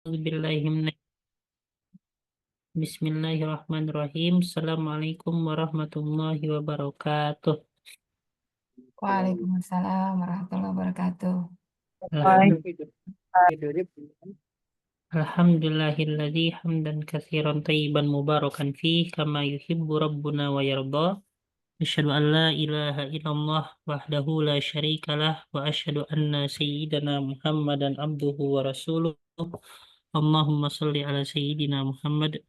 Bismillahirrahmanirrahim. Assalamualaikum warahmatullahi wabarakatuh. Waalaikumsalam warahmatullahi wabarakatuh. Alhamdulillahilladzi hamdan katsiran thayyiban mubarakan fih kama yuhibbu rabbuna wa yarda. Asyhadu an la ilaha illallah wahdahu la syarikalah wa asyhadu anna sayyidana Muhammadan abduhu wa rasuluh. Allahumma shalli ala sayyidina Muhammad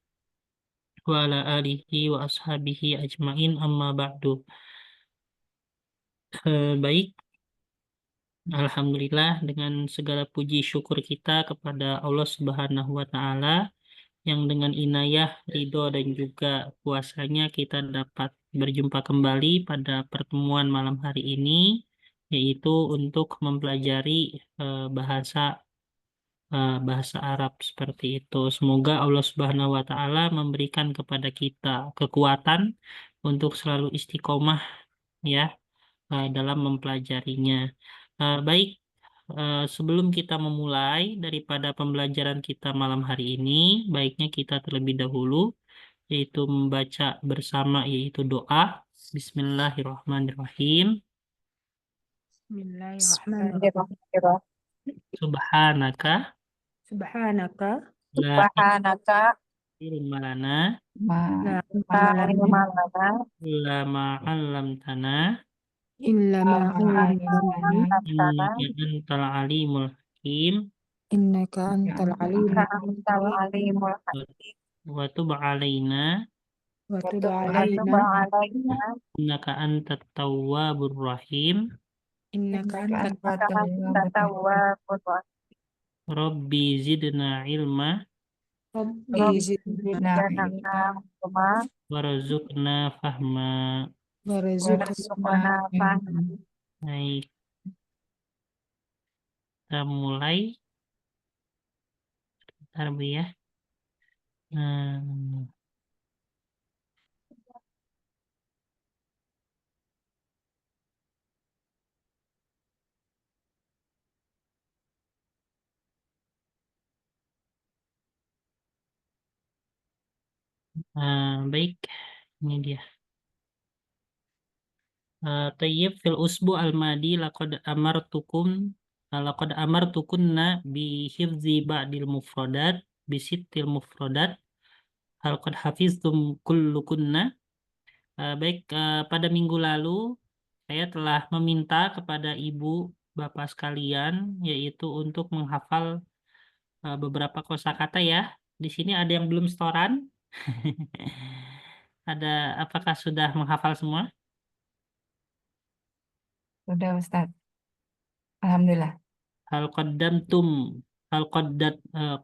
wa ala alihi wa ashabihi ajmain amma ba'du. Baik, alhamdulillah dengan segala puji syukur kita kepada Allah Subhanahu wa taala yang dengan inayah, ridho dan juga kuasanya kita dapat berjumpa kembali pada pertemuan malam hari ini, yaitu untuk mempelajari bahasa Arab seperti itu. Semoga Allah Subhanahu wa taala memberikan kepada kita kekuatan untuk selalu istiqomah ya dalam mempelajarinya. Baik, sebelum kita memulai daripada pembelajaran kita malam hari ini, baiknya kita terlebih dahulu yaitu membaca bersama yaitu doa. Bismillahirrahmanirrahim. Bismillahirrahmanirrahim. Subhanaka Subhanaka la Subhanaka ilma lana la ma ilma lana illa ma 'allamtana illa ma 'allamtana innaka antal alimul hakim innaka antal alimul alimul wa tub 'alaina wa tub 'alaina innaka antat tawwabur rahim. innaka antat tawwabur Rabbi zidna ilma rabbi zidna warzuqna fahma. warzuqna Baik, kita mulai. Bentar Bu ya. Baik, ini dia. Tayyib fil usbu al-madi laqad amartukunna bi hifzi ba'dil mufradat bi sittil mufradat hal qad hafiztum kullukunna. Baik, pada minggu lalu saya telah meminta kepada ibu bapak sekalian yaitu untuk menghafal beberapa kosakata ya. Di sini ada yang belum setoran. Apakah sudah menghafal semua? Sudah Ustaz. Alhamdulillah. Hal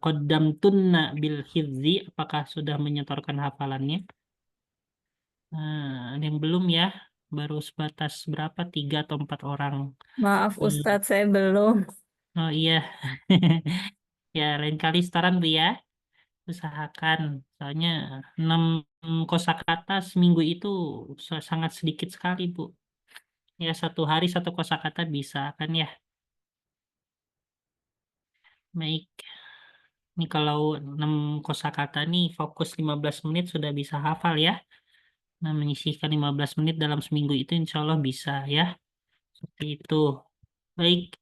qaddamtunna bil hifzi, apakah sudah menyetorkan hafalannya? Ada yang belum ya? Baru sebatas berapa? 3 atau 4 orang. Maaf Ustadz, saya belum. Oh iya. Ya, lain kali setoran Bu ya. Usahakan. Soalnya 6 kosakata seminggu itu sangat sedikit sekali Bu. Ya, 1 hari 1 kosakata bisa kan ya. Baik. Ini kalau 6 kosakata nih fokus 15 menit sudah bisa hafal ya. Nah, menyisihkan 15 menit dalam seminggu itu insya Allah bisa ya. Seperti itu. Baik.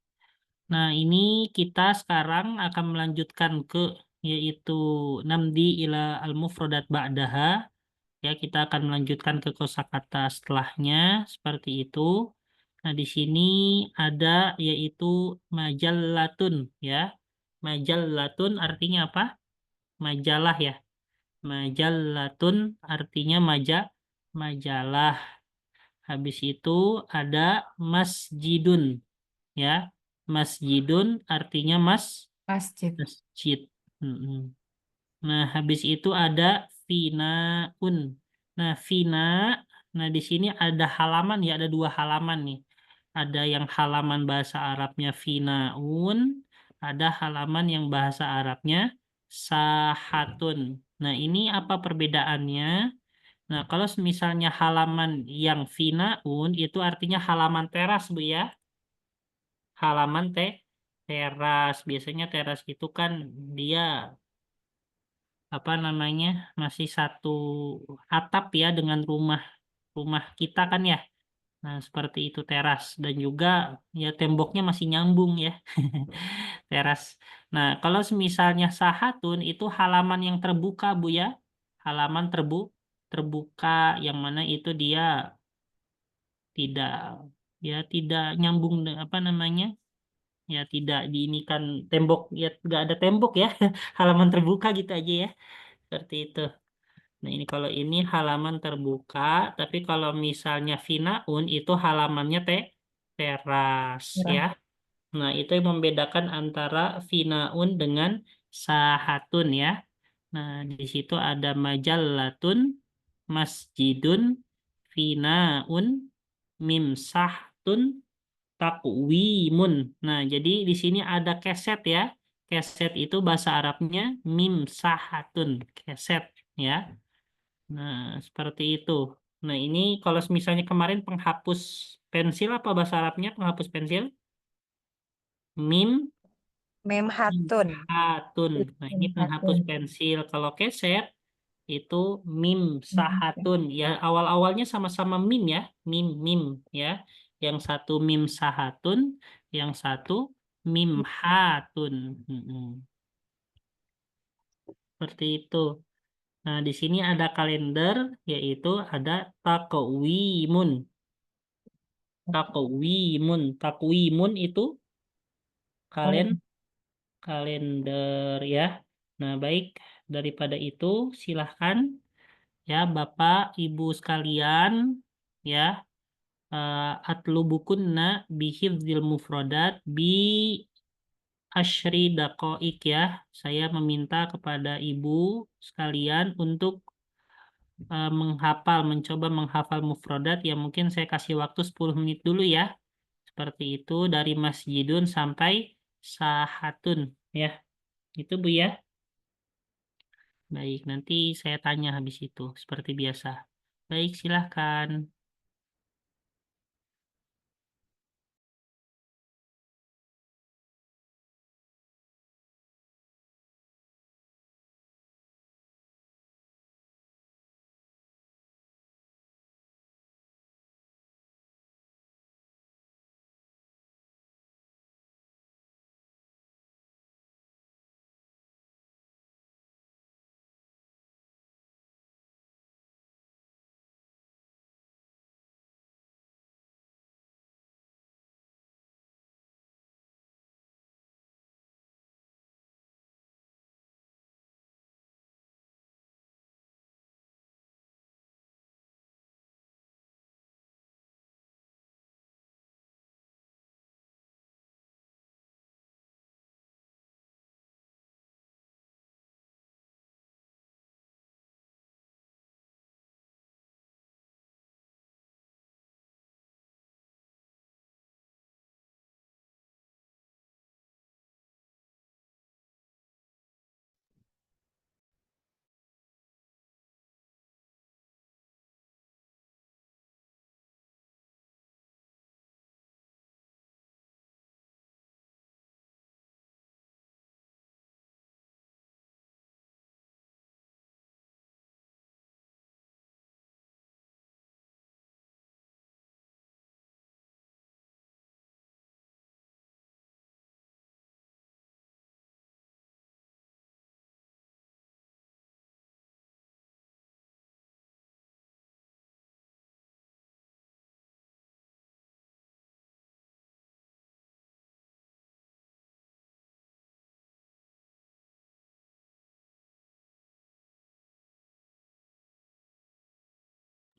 Nah, ini kita sekarang akan melanjutkan ke yaitu namdi ila al-mufradat ba'daha. Ya, kita akan melanjutkan ke kosakata setelahnya seperti itu. Nah, di sini ada yaitu majallatun ya. Majallatun artinya apa? Majalah ya. Majallatun artinya majalah. Habis itu ada masjidun ya. Masjidun artinya Masjid. masjid. Nah, habis itu ada finaun. Nah, fina. Nah, di sini ada halaman ya, ada 2 halaman nih. Ada yang halaman bahasa Arabnya finaun, ada halaman yang bahasa Arabnya sahatun. Nah, ini apa perbedaannya? Nah, kalau misalnya halaman yang finaun itu artinya halaman teras, Bu ya. Halaman teras. Biasanya teras itu kan dia apa namanya masih satu atap ya dengan rumah kita kan ya. Nah, seperti itu teras dan juga ya temboknya masih nyambung ya. Teras. Nah, kalau misalnya sahatun itu halaman yang terbuka, Bu ya. Halaman terbuka yang mana itu dia tidak ya tidak nyambung apa namanya? Ya tidak diinikan tembok ya nggak ada tembok ya. Halaman terbuka gitu aja ya. Seperti itu. Nah, ini kalau ini halaman terbuka, tapi kalau misalnya Finaun itu halamannya teras ya. Nah, itu yang membedakan antara Finaun dengan Sahatun ya. Nah, di situ ada majallatun, masjidun, Finaun, mimsahtun, takwimun. Nah, jadi di sini ada keset ya. Keset itu bahasa Arabnya mimsahatun, keset ya. Nah, seperti itu. Nah, ini kalau misalnya kemarin penghapus pensil apa bahasa Arabnya penghapus pensil? Mim Memhatun. hatun. Nah, ini penghapus pensil. Kalau keset itu mim sahatun. Ya, awal-awalnya sama-sama mim ya. Mim ya. Yang satu mim sahatun, yang satu mim hatun. Seperti itu. Nah, di sini ada kalender, yaitu ada takwimun. Takwimun itu kalender ya. Nah, baik daripada itu silahkan ya Bapak Ibu sekalian ya atlubukunna bihifdzil mufrodat bi asyri dakoik ya. Saya meminta kepada Ibu sekalian untuk mencoba menghafal mufrodat ya mungkin saya kasih waktu 10 menit dulu ya. Seperti itu dari masjidun sampai sahatun ya. Itu Bu ya. Baik, nanti saya tanya habis itu seperti biasa. Baik, silahkan.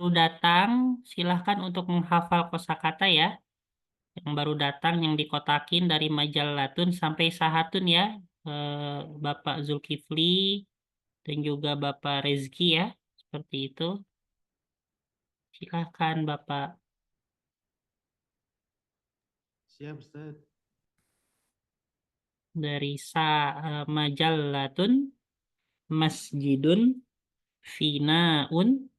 Baru datang, silahkan untuk menghafal kosakata ya. Yang baru datang, yang dikotakin dari majallatun sampai sahatun ya. Bapak Zulkifli dan juga Bapak Rezki ya. Seperti itu. Silahkan Bapak. Siap, Ustaz. Dari majallatun, masjidun, finaun,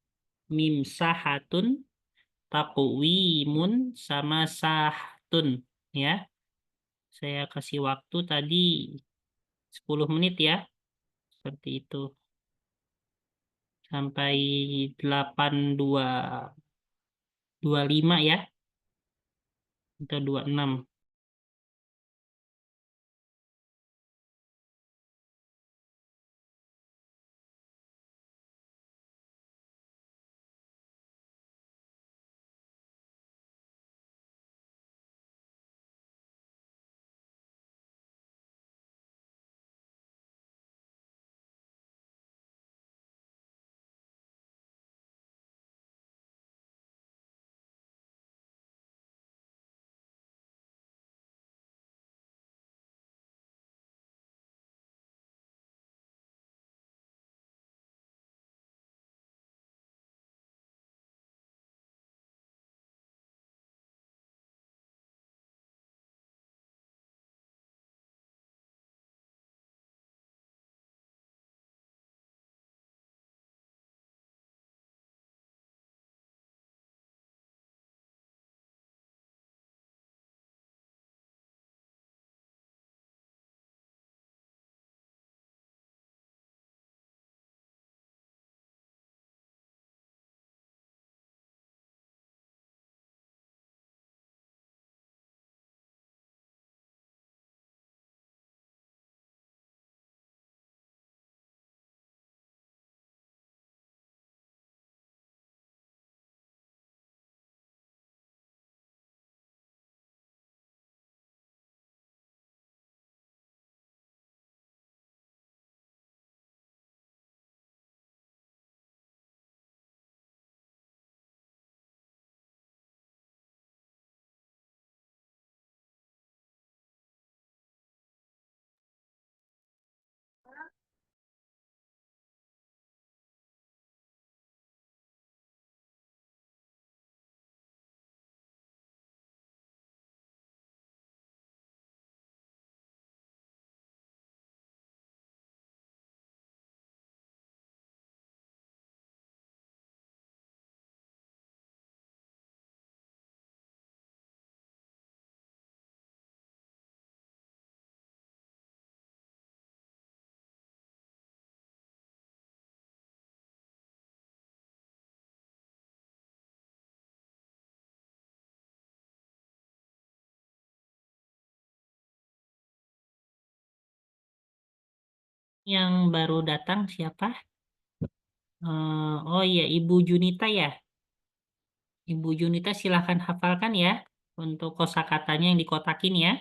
mimsahatun, takwimun, sama sahtun ya. Saya kasih waktu tadi 10 menit ya. Seperti itu. Sampai 8.225 ya. Atau 26. Yang baru datang siapa? Oh iya, Ibu Junita ya. Ibu Junita silahkan hafalkan ya untuk kosakatanya yang dikotakin ya.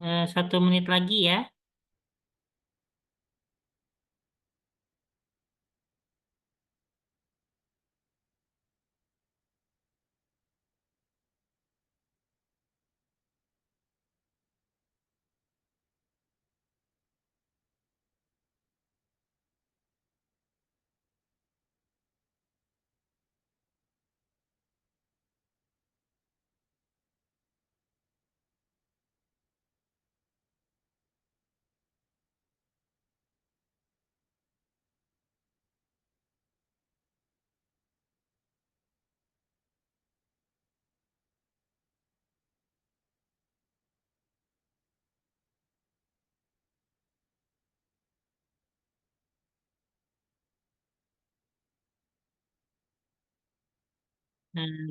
1 menit lagi ya.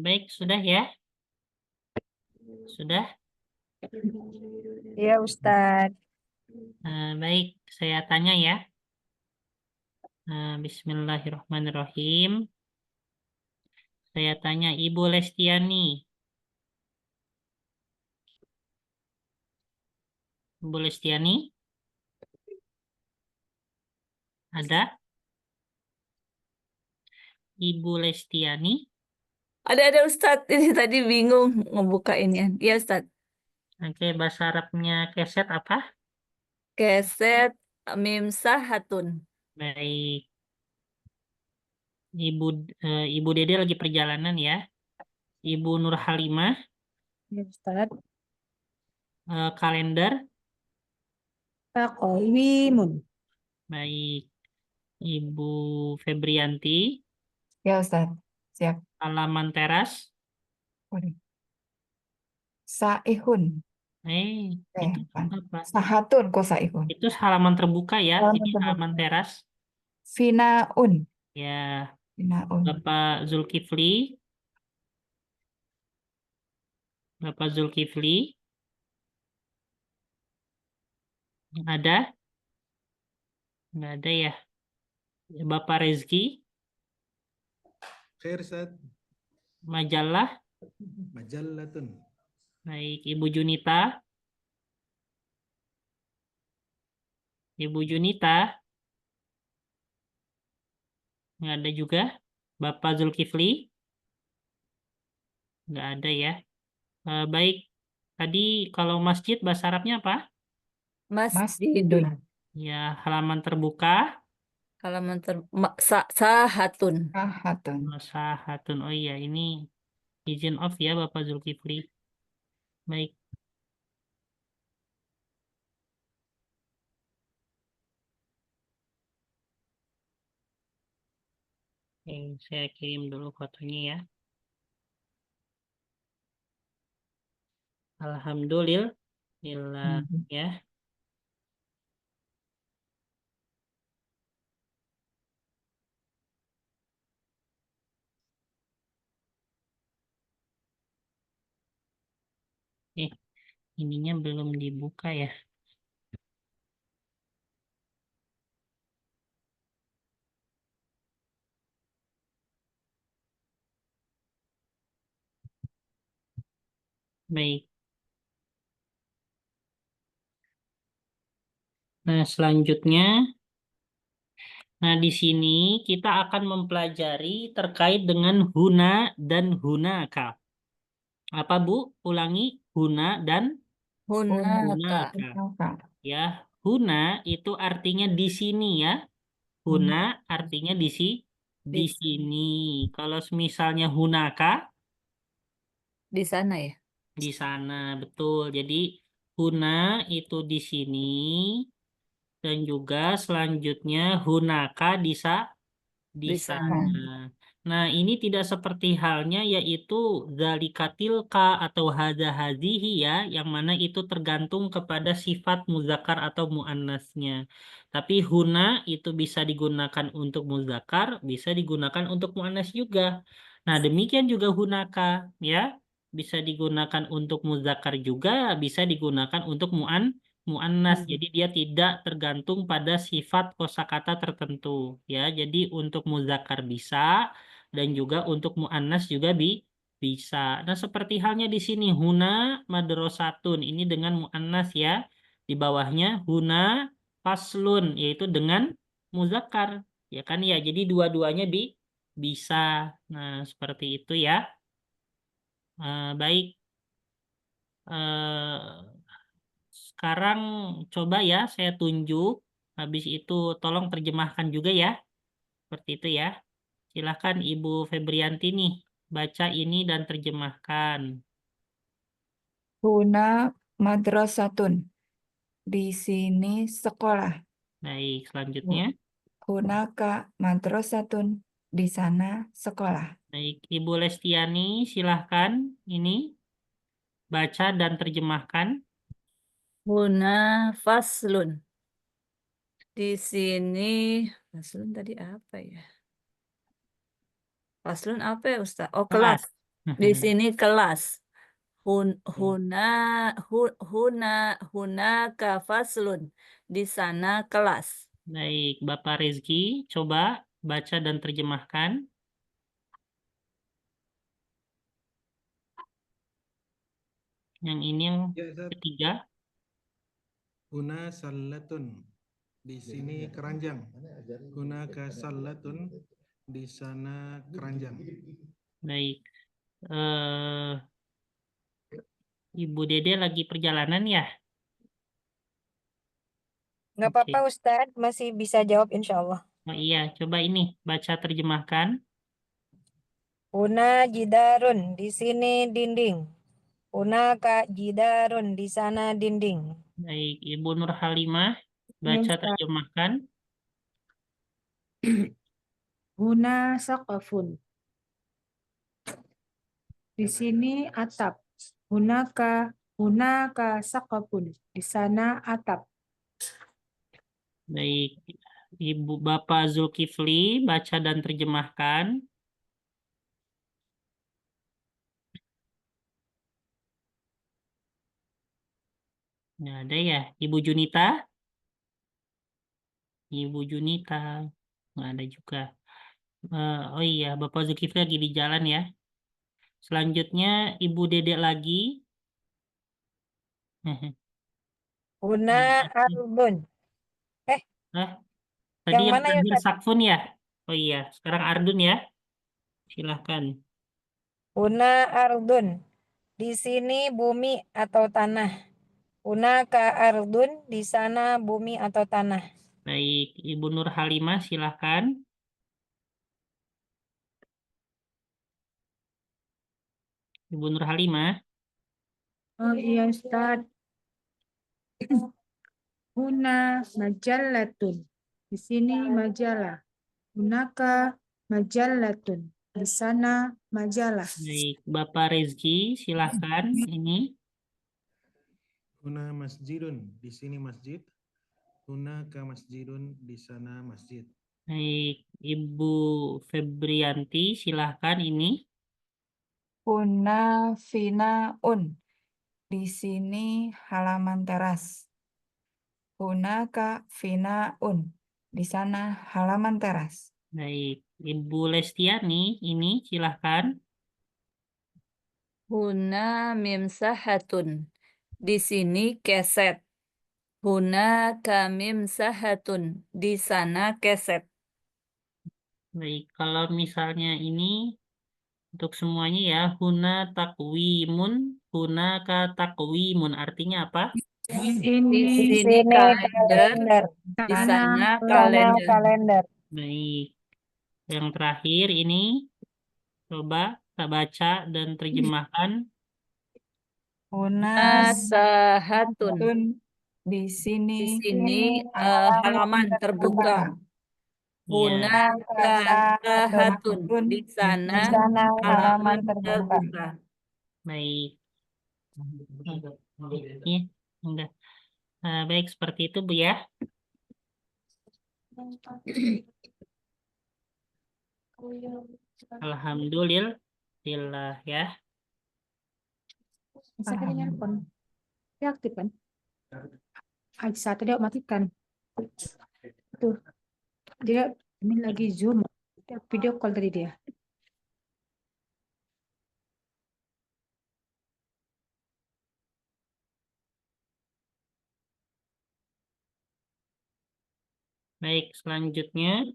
Baik, sudah ya? Sudah? Iya, Ustadz. Baik, saya tanya ya. Bismillahirrahmanirrahim. Saya tanya Ibu Lestiani. Ibu Lestiani? Ada? Ibu Lestiani? Ada Ustadz. Ini tadi bingung ngebuka ini. Iya Ustadz. Oke, bahasa Arabnya keset apa? Keset mimsahatun. Baik. Ibu Dede lagi perjalanan ya. Ibu Nur Halimah, Ya Ustadz. kalender. Taqwimun. Baik. Ibu Febrianti, Ya Ustadz, siap. halaman teras. Waduh. Saihun. Itu Kan. apa? Sahatun kok saihun. Itu halaman terbuka ya. Halaman Ini terbuka. halaman teras. Finaun. Ya, Finaun. Bapak Zulkifli. Bapak Zulkifli. Ada? Nggak ada ya. Bapak Rezki, Khair Ustad. majalah. Majallatun. Baik, Ibu Junita. Ibu Junita. Nggak ada juga. Bapak Zulkifli. Nggak ada ya. Baik, tadi kalau masjid bahasa Arabnya apa? Masjidun. Ya, halaman terbuka. Halaman sahatun. Sahatun. Sahatun. Oh iya, ini izin off ya Bapak Zulkifli. Baik. Oke, saya kirim dulu fotonya ya. Alhamdulillah ya. Ininya belum dibuka ya. Baik. Nah, selanjutnya, di sini kita akan mempelajari terkait dengan huna dan hunaka. Apa Bu? Ulangi, huna dan Hunaka. hunaka. Ya, huna itu artinya di sini ya. Huna artinya di sini. Kalau misalnya hunaka Di sana ya. di sana, betul. Jadi huna itu di sini dan juga selanjutnya hunaka di Di sana. sana. Nah, ini tidak seperti halnya yaitu zalikatilka atau hadza hadzihi ya, yang mana itu tergantung kepada sifat muzakkar atau muannasnya. Tapi huna itu bisa digunakan untuk muzakkar, bisa digunakan untuk muannas juga. Nah, demikian juga hunaka ya, bisa digunakan untuk muzakkar juga, bisa digunakan untuk muannas. Jadi dia tidak tergantung pada sifat kosakata tertentu ya. Jadi untuk muzakkar bisa dan juga untuk muannas juga bisa. Nah, seperti halnya di sini huna madrasatun. Ini dengan muannas ya. Di bawahnya huna faslun, yaitu dengan muzakkar. Ya kan ya. Jadi dua-duanya bisa. Nah, seperti itu ya. Baik. Sekarang coba ya saya tunjuk. Habis itu tolong terjemahkan juga ya. Seperti itu ya. Silahkan Ibu Febrianti nih. Baca ini dan terjemahkan. Huna madrasatun. Di sini sekolah. Baik, selanjutnya. Hunaka madrasatun. Di sana sekolah. Baik, Ibu Lestiani silahkan ini baca dan terjemahkan. Huna faslun. Di sini faslun tadi apa ya? Faslun apa ya Ustaz? Oh, kelas. Di sini kelas. Hunaka faslun. Di sana kelas. Baik, Bapak Rezki, coba baca dan terjemahkan. Yang ini yang Ya, Ustaz. ketiga. Huna sallatun. Di sini keranjang. Hunaka sallatun. Di sana keranjang. Baik. Ibu Dede lagi perjalanan ya? Nggak apa-apa Ustadz, masih bisa jawab insya Allah. Oh iya, coba ini baca terjemahkan. Una jidarun, di sini dinding. Una ka jidarun, di sana dinding. Baik, Ibu Nur Halimah baca Ustaz. terjemahkan. Huna saqafun. Di sini atap. Hunaka saqafun. Di sana atap. Baik, Ibu Bapak Zulkifli baca dan terjemahkan. Nggak ada ya, Ibu Junita? Ibu Junita nggak ada juga. Oh iya, Bapak Zulkifli lagi di jalan ya. Selanjutnya Ibu Dedek lagi. Una ardun. Tadi Yang yang mana ya, terakhir Ustaz? Sakfun ya? Oh iya, sekarang Ardun ya. Silahkan. Una ardun, di sini bumi atau tanah. Una ka ardun, di sana bumi atau tanah. Baik, Ibu Nur Halimah silahkan. Ibu Nur Halimah. Oh iya Ustaz. Huna majallatun. Di sini majalah. Hunaka majallatun. Di sana majalah. Baik, Bapak Rezki silahkan. Ini. Huna masjidun. Di sini masjid. Hunaka masjidun. Di sana masjid. Baik, Ibu Febrianti silahkan ini. Huna finaun. Di sini halaman teras. Hunaka finaun. Di sana halaman teras. Baik, Ibu Lestiani ini silahkan. Huna mimsahatun. Di sini keset. Huna kamimsahatun. Di sana keset. Baik, kalau misalnya ini untuk semuanya ya, huna takwimun, hunaka takwimun. Artinya apa? Di Ini sini kalender. kalender. Di sana sana Sana kalender. kalender. Baik, yang terakhir ini coba kita baca dan terjemahkan. Huna Nasahatun. di Di sini sini halaman terbuka. Ya, Hunasahatun. Di sana Di sana halaman halaman terbuka. terbuka. baik. Iya, enggak. Baik, seperti itu Bu ya. Alhamdulillah ya. Bisa kan nelpon. Dia aktif kan? Saat dia matikan. Tuh. Dia ini lagi Zoom. Dia video call tadi dia. Baik, selanjutnya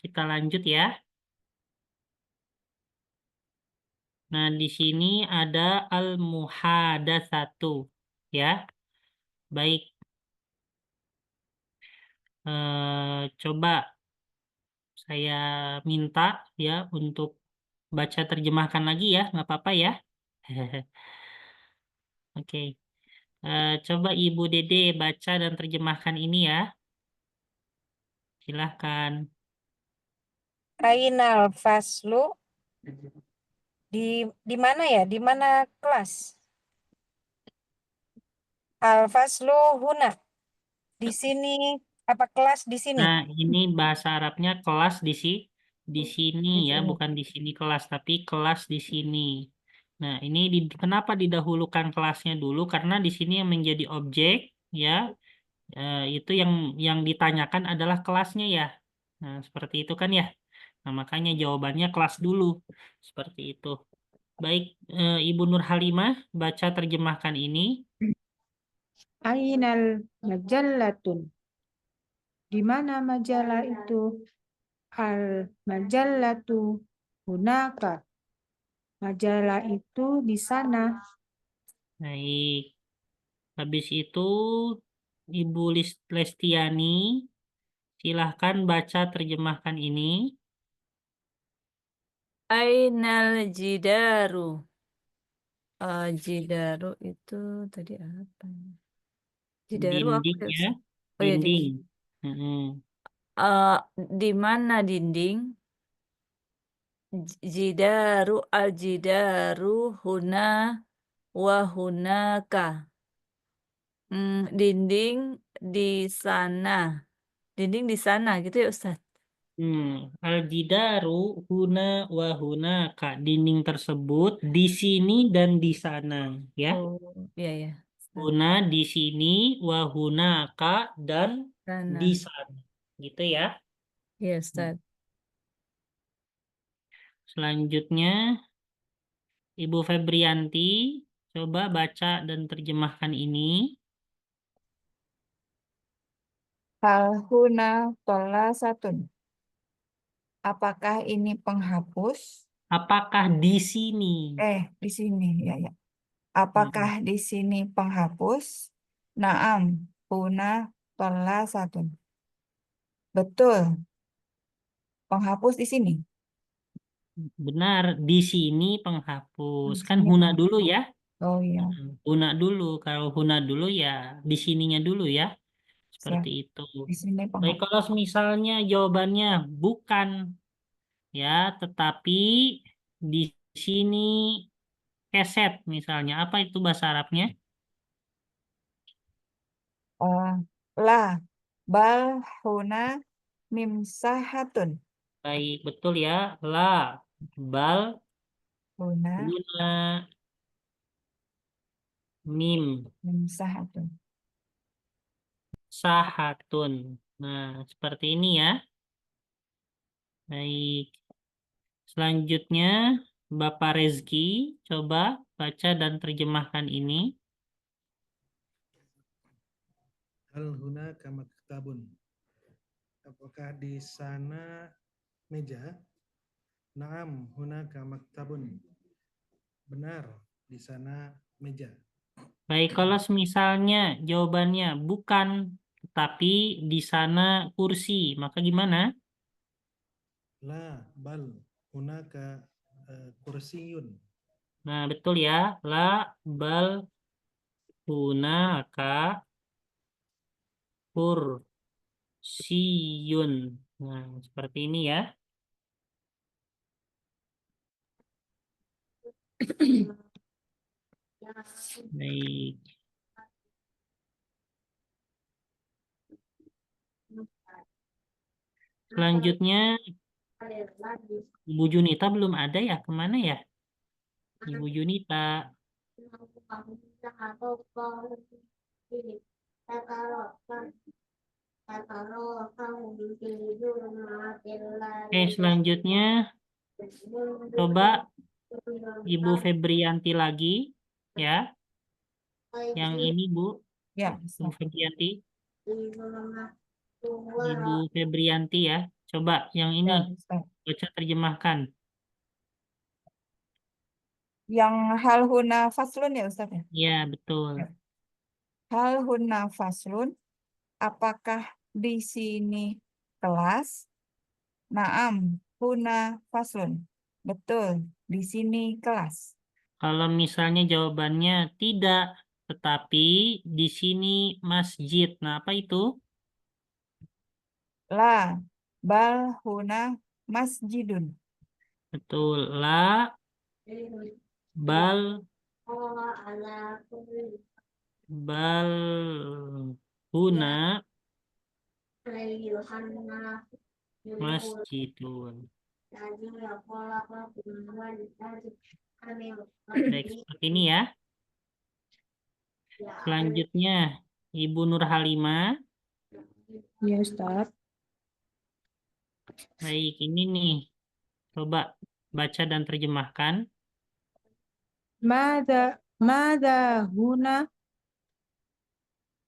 kita lanjut ya. Nah, di sini ada al-muhadatsatu ya. Baik. Coba saya minta ya untuk baca terjemahkan lagi ya, nggak apa-apa ya. Oke. Coba Ibu Dede baca dan terjemahkan ini ya. Silahkan. Ainal faslu di mana ya? Di mana kelas? Al faslu huna. Di sini apa kelas di sini? Nah, ini bahasa Arabnya kelas di sini Di ya, sini. bukan di sini kelas, tapi kelas di sini. Nah, ini kenapa didahulukan kelasnya dulu? Karena di sini yang menjadi objek ya, itu yang ditanyakan adalah kelasnya ya. Nah, seperti itu kan ya. Nah, makanya jawabannya kelas dulu. Seperti itu. Baik, Ibu Nur Halimah, baca terjemahkan ini. Ainal majallatun. Di mana majalah itu? Al majallatu hunaka. Majalah itu di sana. Baik. Habis itu, Ibu Lestiani, silahkan baca terjemahkan ini. Ainal jidaru. Jidaru itu tadi apa? Jidaru apa Dinding ya, ya, Ustaz? Oh ya, dinding. dinding. Mm-mm. Di mana dinding? Jidaru al-jidaru huna wa hunaka. Dinding di sana. Dinding di sana gitu ya Ustaz? Al-jidaru huna wa hunaka. Dinding tersebut di sini dan di sana ya. Oh, iya ya. Huna di sini, wa hunaka dan di Sana. sana. Gitu ya. Iya Ustaz. Selanjutnya Ibu Febrianti, coba baca dan terjemahkan ini. Hal huna tolasatun. Apakah ini penghapus? Apakah di sini? Di sini ya ya. Apakah di sini penghapus? Naam, huna tolasatun. Betul. Penghapus di sini. Benar, di sini penghapus. Di Kan sini huna dulu penghapus. ya. Oh iya, Huna dulu. Kalau huna dulu ya di sininya dulu ya. siap. Seperti itu. Di sini Baik, penghapus. kalau misalnya jawabannya bukan ya, tetapi di sini keset misalnya. Apa itu bahasa Arabnya? Eh, la bal huna mimsahatun. Baik, betul ya. La, bal, Huna guna, mim, mimsahatun. sahatun. Nah, seperti ini ya. Baik. Selanjutnya, Bapak Rezki, coba baca dan terjemahkan ini. Hal hunaka maktabun. Apakah di sana meja? Naam, hunaka maktabun. Benar, di sana meja. Baik, kalau misalnya jawabannya bukan, tapi di sana kursi, maka gimana? La bal hunaka kursiyun. Nah, betul ya. La, bal, hunaka, kursiyun. Nah, seperti ini ya. Baik. Selanjutnya, Ibu Junita belum ada ya? Kemana ya? Ibu Junita. Oke, selanjutnya coba Ibu Febrianti lagi ya. Yang ini Bu, Ya, Ibu Febrianti. Ibu Febrianti ya. Coba yang ini Ya, Ustaz. baca terjemahkan. Yang hal huna faslun ya Ustaz ya? Ya, betul. Ya. Hal huna faslun, apakah di sini kelas? Naam, huna faslun. Betul, di sini kelas. Kalau misalnya jawabannya tidak, tetapi di sini masjid. Nah, apa itu? La, bal huna masjidun. Betul. La, bal, bal, huna, masjidun. Baik, seperti ini ya. Selanjutnya, Ibu Nur Halimah. Ya, Ustaz. Baik, ini nih. Coba baca dan terjemahkan. Mada huna?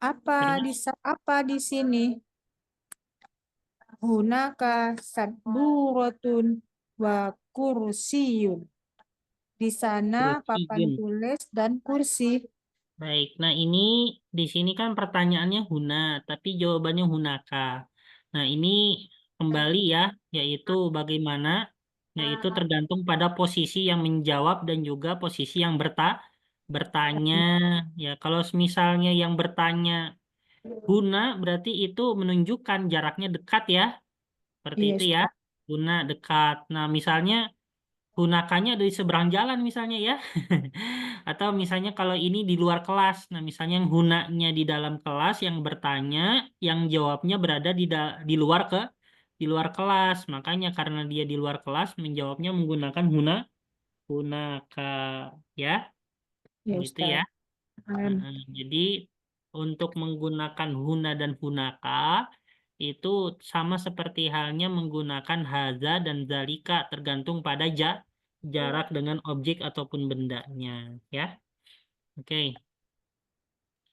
Terus Apa di sini? Hunaka sadburatun wa kursiyun. Di sana papan kursiyun. tulis dan kursi. Baik, nah ini di sini kan pertanyaannya huna, tapi jawabannya hunaka. Nah ini kembali ya, yaitu bagaimana, yaitu tergantung pada posisi yang menjawab dan juga posisi yang bertanya. Ya, kalau misalnya yang bertanya huna berarti itu menunjukkan jaraknya dekat ya, seperti Iya, itu ya. Ustaz. Huna dekat. Nah, misalnya gunakannya dari seberang jalan misalnya ya. Atau misalnya kalau ini di luar kelas. Nah, misalnya yang gunanya di dalam kelas yang bertanya, yang jawabnya berada di di luar kelas. Makanya karena dia di luar kelas menjawabnya menggunakan hunaka ya. Ya, Gitu ya. Ustaz. Paham. Jadi untuk menggunakan huna dan hunaka itu sama seperti halnya menggunakan haza dan zalika tergantung pada jarak dengan objek ataupun bendanya ya. Oke.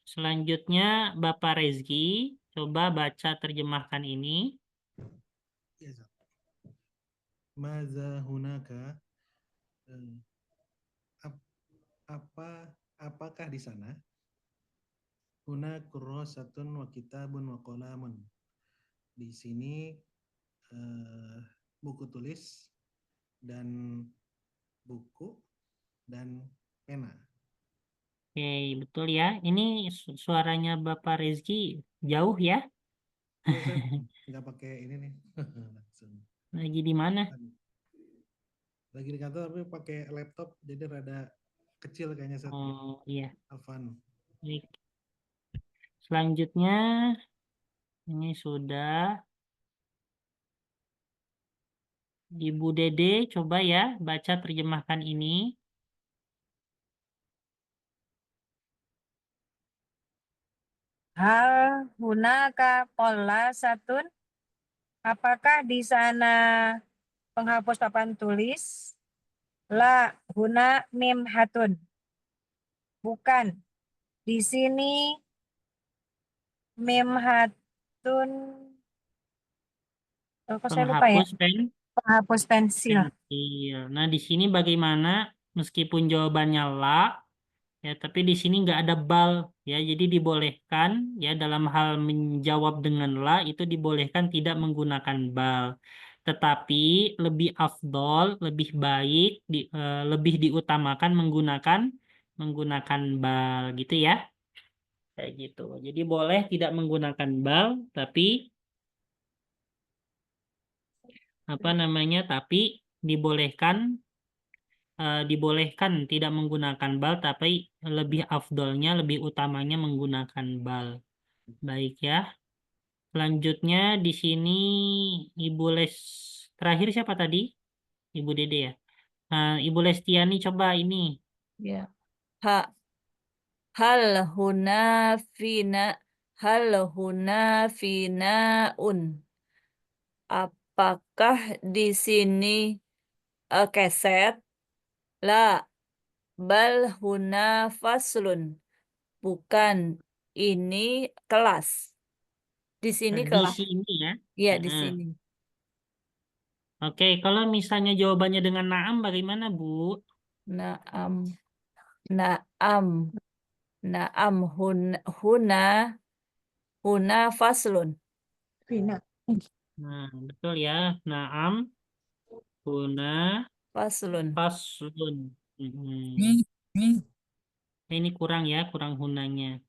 Selanjutnya Bapak Rezki coba baca terjemahkan ini. Ya, Zak. Maza hunaka, eh, apakah di sana? Huna kurrosatun wa kitabun wa qalamun. Di sini buku tulis dan buku dan pena. Oke, betul ya. Ini suaranya Bapak Rezki jauh ya. Iya, Zak. Nggak pakai ini nih. Langsung. Lagi di mana? Lagi di kantor tapi pakai laptop jadi rada kecil kayaknya, Zak. Oh iya. Alvan. Baik. Selanjutnya ini sudah Ibu Dede coba ya baca terjemahkan ini. Hal hunaka satun? Apakah di sana penghapus papan tulis? La huna mim hatun. Bukan. Di sini mim hatun. Oh, kok saya lupa ya? Penghapus Penghapus pensil. pensil. Nah, di sini bagaimana? Meskipun jawabannya la, ya, tapi di sini nggak ada bal, ya. Jadi dibolehkan, ya, dalam hal menjawab dengan la itu dibolehkan tidak menggunakan bal. Tetapi lebih afdol, lebih baik, lebih diutamakan menggunakan bal, gitu ya. Kayak gitu. Jadi boleh tidak menggunakan bal, tapi apa namanya? Tapi dibolehkan dibolehkan tidak menggunakan bal, tapi lebih afdolnya, lebih utamanya menggunakan bal. Baik ya. Selanjutnya di sini Ibu Les terakhir siapa tadi? Ibu Dede ya. Ibu Lestiani coba ini. Ya. Ha, hal huna fina, hal huna finaun. Apakah di sini keset? La, bal huna faslun. Bukan, ini kelas. Di sini Di kelas. sini ya. Iya, di Heeh. sini. Oke, kalau misalnya jawabannya dengan naam bagaimana, Bu? Naam. Naam. Naam. Huna faslun. Fina. Nah, betul ya. Naam, huna, Faslun. faslun. Ini kurang ya, kurang hunanya.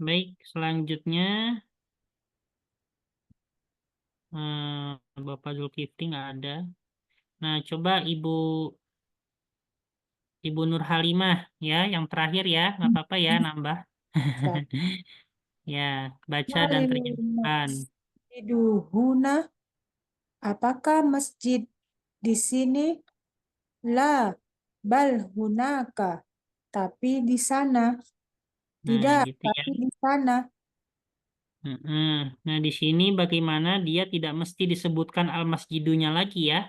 Baik, selanjutnya Bapak Zulkifli nggak ada. Nah, coba Ibu Nur Halimah ya, yang terakhir ya, nggak apa-apa ya, nambah. Ya, baca dan Halil terjemahkan. masjidu huna. Apakah masjid di sini? La, bal hunaka. Tapi di sana. Nah, Tidak, gitu ya. tapi di sana. Nah, di sini bagaimana dia tidak mesti disebutkan al-masjidunya lagi ya.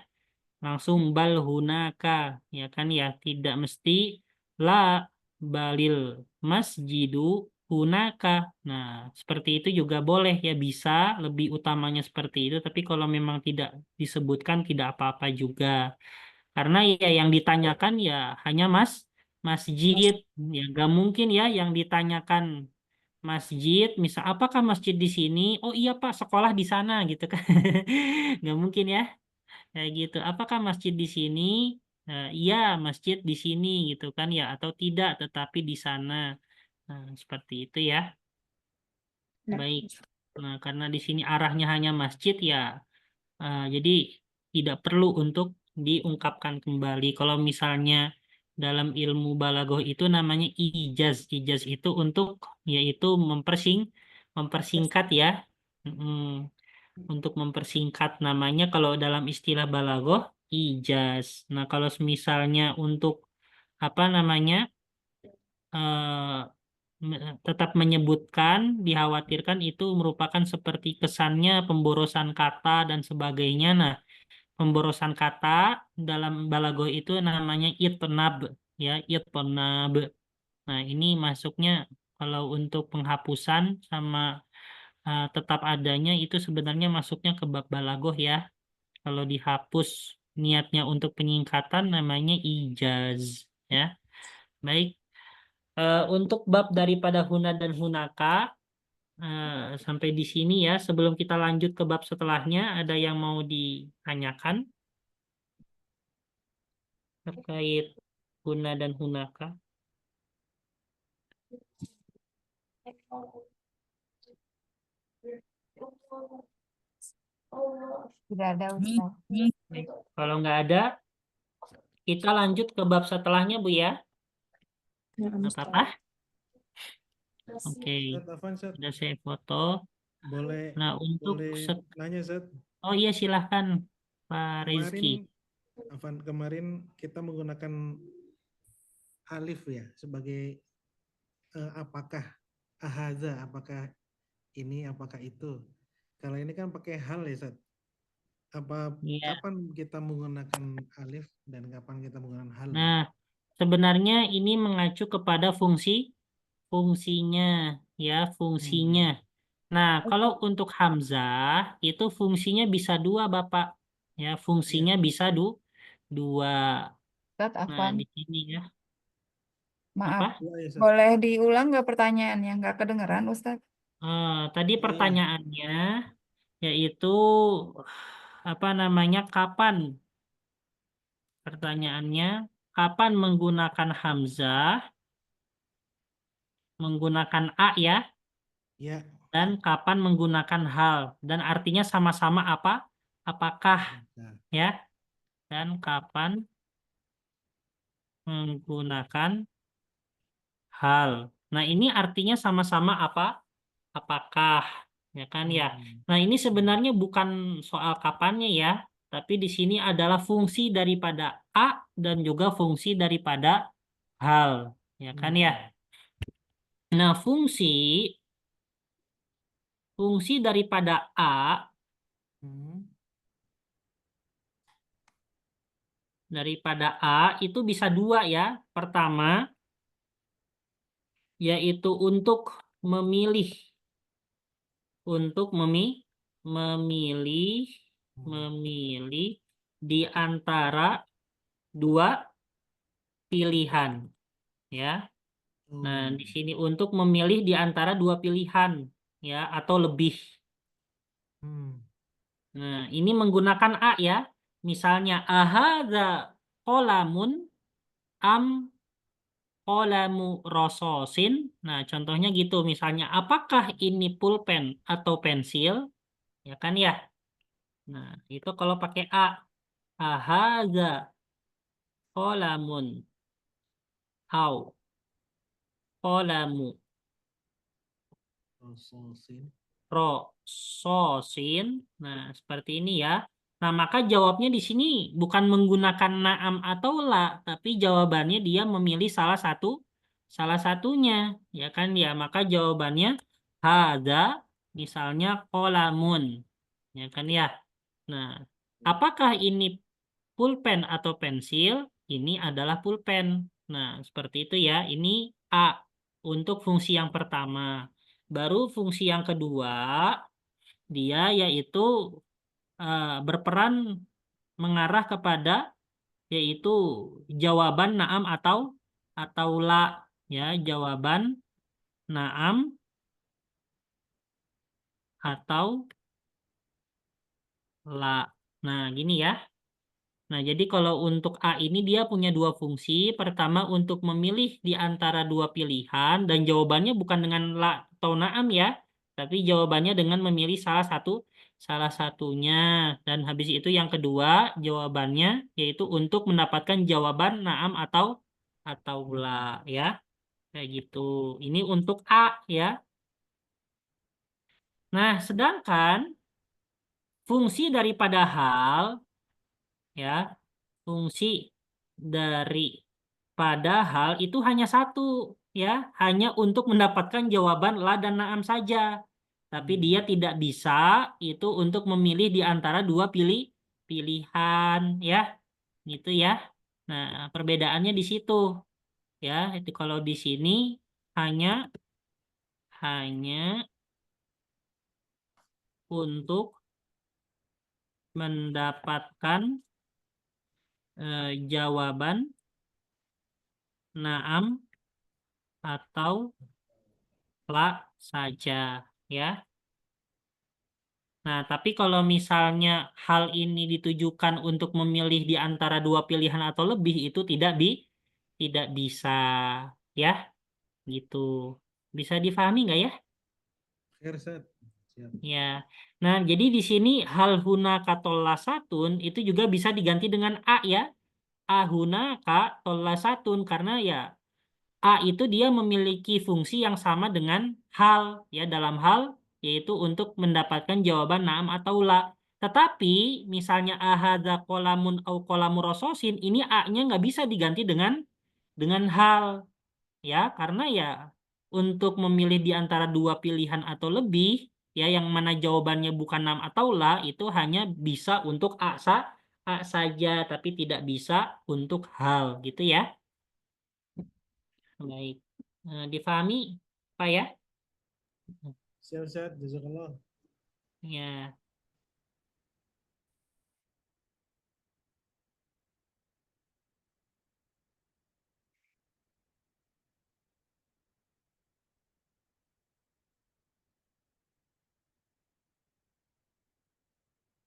Langsung bal hunaka, ya kan ya. Tidak mesti la balil masjidu hunaka. Nah, seperti itu juga boleh ya, bisa lebih utamanya seperti itu. Tapi kalau memang tidak disebutkan tidak apa-apa juga. Karena ya yang ditanyakan ya hanya masjid. Ya gak mungkin ya yang ditanyakan masjid, misal apakah masjid di sini? Oh iya Pak, sekolah di sana gitu kan. Nggak mungkin ya, kayak gitu. Apakah masjid di sini? Iya, masjid di sini gitu kan ya, atau tidak, tetapi di sana. Nah, seperti itu ya. Nah, Baik. Nah, karena di sini arahnya hanya masjid ya, jadi tidak perlu untuk diungkapkan kembali. Kalau misalnya dalam ilmu balaghah itu namanya ijaz. Ijaz itu untuk yaitu mempersingkat ya. Mm, Untuk mempersingkat namanya kalau dalam istilah balaghah ijaz. Nah, kalau misalnya untuk apa namanya tetap menyebutkan, dikhawatirkan itu merupakan seperti kesannya pemborosan kata dan sebagainya. Nah, pemborosan kata dalam balaghah itu namanya itnab ya, itnab. Nah, ini masuknya kalau untuk penghapusan sama tetap adanya itu sebenarnya masuknya ke bab balaghah ya. Kalau dihapus niatnya untuk penyingkatan namanya ijaz ya. Baik, untuk bab daripada huna dan hunaka sampai di sini ya. Sebelum kita lanjut ke bab setelahnya, ada yang mau ditanyakan terkait huna dan hunaka? Tidak ada Ustaz. Baik. Kalau nggak ada, kita lanjut ke bab setelahnya, Bu ya. nah, Nggak Ustaz. apa-apa? Oke, Set, Afan, Set. sudah saya foto. Boleh Nah, untuk nanya, Set. oh iya silahkan Pak Rizky. Kemarin kita menggunakan alif ya sebagai apakah ahaza, apakah ini, apakah itu. Kalau ini kan pakai hal ya, Set. Iya. Kapan kita menggunakan alif dan kapan kita menggunakan hal? Nah, sebenarnya ini mengacu kepada fungsinya ya, fungsinya. Nah, kalau untuk hamzah itu fungsinya bisa dua, Bapak. Ya, fungsinya bisa dua. Ustaz Nah, Afan, di sini ya. maaf. Apa? Dua ya, Set. Boleh diulang nggak pertanyaannya? Nggak kedengeran Ustaz? Tadi Iya. pertanyaannya yaitu apa namanya? Kapan? Pertanyaannya kapan menggunakan hamzah, menggunakan a ya, Ya. dan kapan menggunakan hal dan artinya sama-sama apa? Apakah Nah, ya? Dan kapan menggunakan hal. Nah, ini artinya sama-sama apa? Apakah, ya kan ya. Nah, ini sebenarnya bukan soal kapannya ya, tapi di sini adalah fungsi daripada a dan juga fungsi daripada hal, ya kan ya. Nah, fungsi daripada a daripada A itu bisa dua ya. Pertama, yaitu untuk memilih. Untuk memilih di antara dua pilihan. Ya. Nah, di sini untuk memilih di antara dua pilihan. Ya, atau lebih. Nah, ini menggunakan A ya. Misalnya, ahadza qolamun am qolamu rososin. Nah, contohnya gitu. Misalnya, apakah ini pulpen atau pensil? Ya kan ya? Nah, itu kalau pakai A. Ahadza qolamun au qolamu rososin. Nah, seperti ini ya. Nah, maka jawabnya di sini bukan menggunakan naam atau la, tapi jawabannya dia memilih salah satunya, ya kan ya. Maka jawabannya hadza misalnya qolamun. Ya kan ya. Nah, apakah ini pulpen atau pensil? Ini adalah pulpen. Nah, seperti itu ya. Ini A untuk fungsi yang pertama. Baru fungsi yang kedua, dia yaitu berperan mengarah kepada yaitu jawaban naam atau la ya, jawaban naam atau la. Nah, gini ya. Nah, jadi kalau untuk A ini dia punya dua fungsi. Pertama untuk memilih di antara dua pilihan dan jawabannya bukan dengan la atau naam ya, tapi jawabannya dengan memilih salah satunya. Dan habis itu yang kedua jawabannya yaitu untuk mendapatkan jawaban naam atau la ya. Kayak gitu. Ini untuk A ya. Nah, sedangkan fungsi daripada hal ya, fungsi dari padahal itu hanya satu ya, hanya untuk mendapatkan jawaban la dan naam saja. Tapi dia tidak bisa itu untuk memilih di antara dua pilihan ya. Gitu ya. Nah, perbedaannya di situ ya. Itu kalau di sini hanya untuk mendapatkan jawaban naam atau la saja ya. Nah, tapi kalau misalnya hal ini ditujukan untuk memilih di antara dua pilihan atau lebih itu tidak bisa ya. Gitu. Bisa difahami nggak ya? Siap. Ya. Nah, jadi di sini hal hunaka tollasatun itu juga bisa diganti dengan a ya. Ahunaka tollasatun karena ya A itu dia memiliki fungsi yang sama dengan hal ya, dalam hal yaitu untuk mendapatkan jawaban naam atau la. Tetapi misalnya ahadza qolamun au qolamu rososin, ini A-nya nggak bisa diganti dengan hal ya, karena ya untuk memilih di antara dua pilihan atau lebih ya, yang mana jawabannya bukan naam atau la, itu hanya bisa untuk A saja tapi tidak bisa untuk hal gitu ya. Baik. Difahami, Pak ya? Siap, jazakallah. Ya.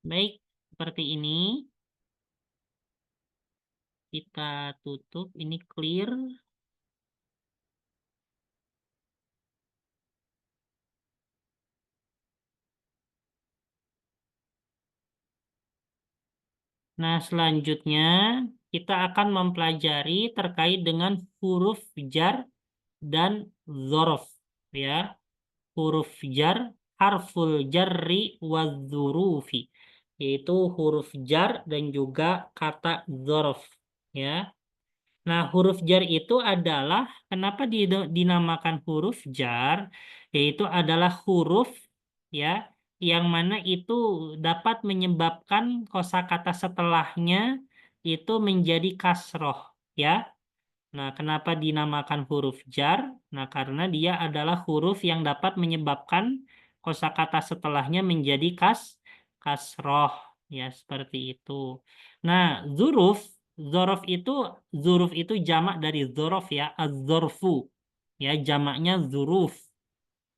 Baik, seperti ini. Kita tutup, ini clear. Nah, selanjutnya kita akan mempelajari terkait dengan huruf jar dan dzaraf ya. Huruf jar, harful jarri wadzurufi, yaitu huruf jar dan juga kata dzaraf ya. Nah, huruf jar itu adalah kenapa dinamakan huruf jar, yaitu adalah huruf ya yang mana itu dapat menyebabkan kosakata setelahnya itu menjadi kasroh, ya. Nah, kenapa dinamakan huruf jar? Nah, karena dia adalah huruf yang dapat menyebabkan kosakata setelahnya menjadi kasroh, ya seperti itu. Nah, zuruf itu jamak dari zorof ya, az-zorfu. Ya, jamaknya zuruf.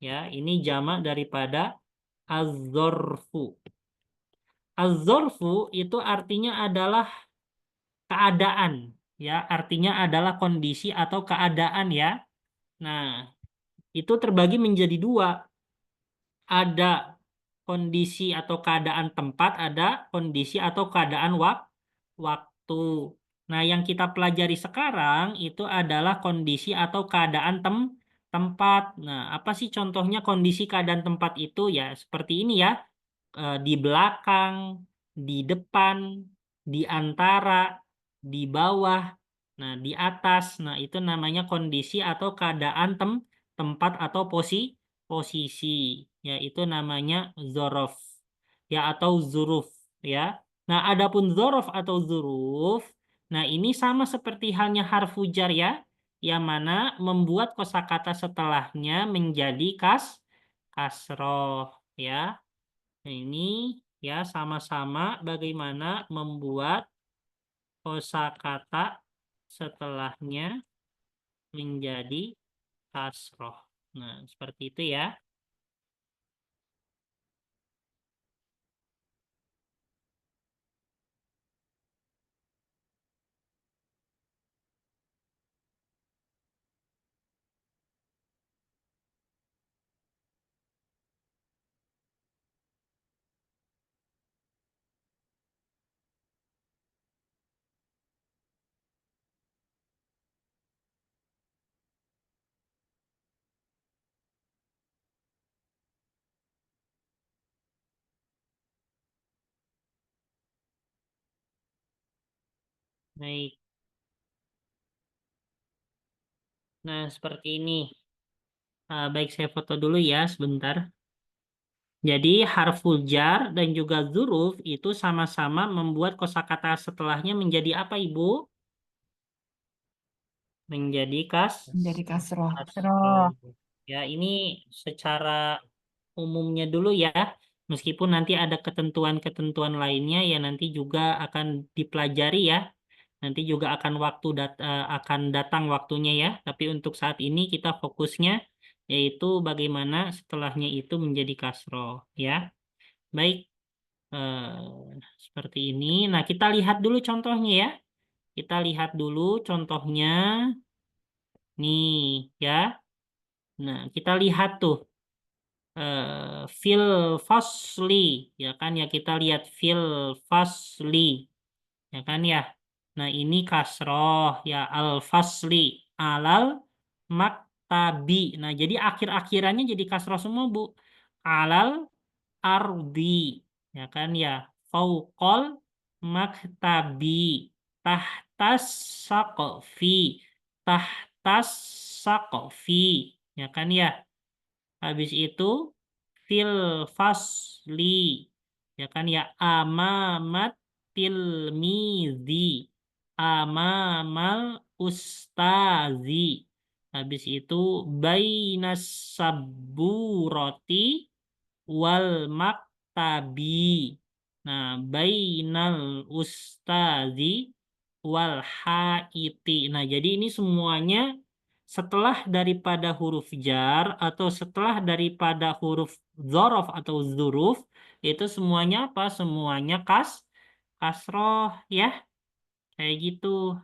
Ya, ini jamak daripada az-zorfu. Az-zorfu itu artinya adalah keadaan, ya, artinya adalah kondisi atau keadaan ya. Nah, itu terbagi menjadi dua. Ada kondisi atau keadaan tempat, ada kondisi atau keadaan waktu. Nah, yang kita pelajari sekarang itu adalah kondisi atau keadaan tempat. Nah, apa sih contohnya kondisi keadaan tempat itu? Ya, seperti ini ya. Di belakang, di depan, di antara, di bawah, nah di atas. Nah, itu namanya kondisi atau keadaan tempat atau posisi. Ya, itu namanya zorof. Ya, atau zuruf. Ya. Nah, adapun zorof atau zuruf, nah ini sama seperti halnya harfu jar ya, yang mana membuat kosakata setelahnya menjadi kasroh. Ya. Nah, ini ya sama-sama bagaimana membuat kosakata setelahnya menjadi kasroh. Nah, seperti itu ya. Baik. Nah, seperti ini. Baik, saya foto dulu ya sebentar. Jadi, harful jar dan juga zuruf itu sama-sama membuat kosakata setelahnya menjadi apa, Ibu? Menjadi Menjadi kasroh. kasroh. Ya, ini secara umumnya dulu ya. Meskipun nanti ada ketentuan-ketentuan lainnya ya nanti juga akan dipelajari ya. Nanti juga akan datang waktunya ya. Tapi untuk saat ini kita fokusnya yaitu bagaimana setelahnya itu menjadi kasroh ya. Baik, seperti ini. Nah, kita lihat dulu contohnya ya. Kita lihat dulu contohnya. Nih ya. Nah, kita lihat tuh. Fil fasli ya kan ya, kita lihat fil fasli ya kan ya. Nah, ini kasroh ya, al fasli alal maktabi. Nah, jadi akhir-akhirannya jadi kasroh semua Bu. Alal ardi ya kan ya, fauqol maktabi, tahtas saqfi, tahtas saqfi ya kan ya. Habis itu fil fasli ya kan ya, amamat tilmizi, amamal ustazi. Habis itu bainas saburoti wal maktabi. Nah, bainal ustazi wal haiti. Nah, jadi ini semuanya setelah daripada huruf jar atau setelah daripada huruf zorof atau zuruf, itu semuanya apa? Semuanya kasroh ya. Kayak gitu,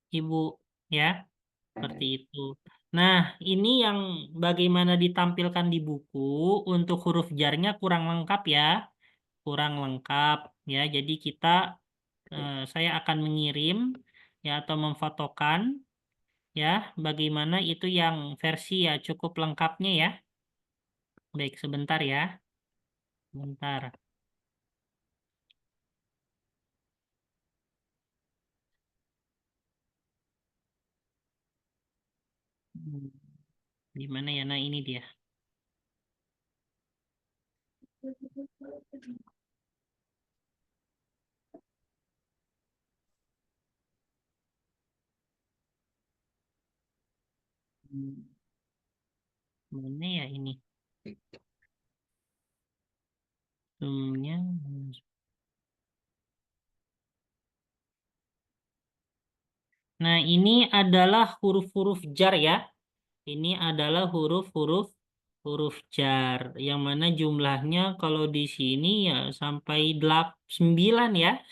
Ibu ya. Seperti itu. Nah, ini yang bagaimana ditampilkan di buku untuk huruf jarnya kurang lengkap ya. Kurang lengkap ya. Jadi saya akan mengirim ya atau memfotokan ya bagaimana itu yang versi ya cukup lengkapnya ya. Baik, sebentar ya. Sebentar. Hmm, Di mana ya? Nah, ini dia. Mana ya ini? Zoomnya. Nah, ini adalah huruf-huruf jar ya. Ini adalah huruf jar. Yang mana jumlahnya kalau di sini ya sampai 9 ya.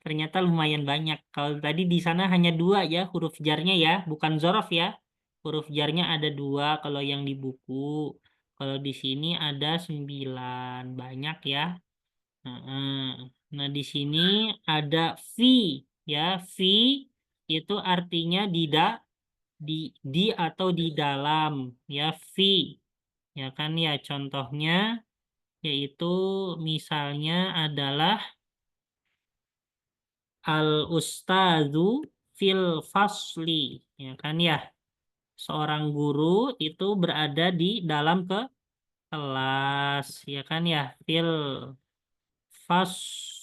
Ternyata lumayan banyak. Kalau tadi di sana hanya 2 ya huruf jarnya ya, bukan zorof ya. Huruf jarnya ada 2 kalau yang di buku. Kalau di sini ada 9. Banyak ya. Nah, di sini ada fi ya. Fi itu artinya di atau di dalam ya, fi ya kan ya. Contohnya yaitu misalnya adalah al ustadzu fil fasli ya kan ya. Seorang guru itu berada di dalam kelas ya kan ya, fil fasli.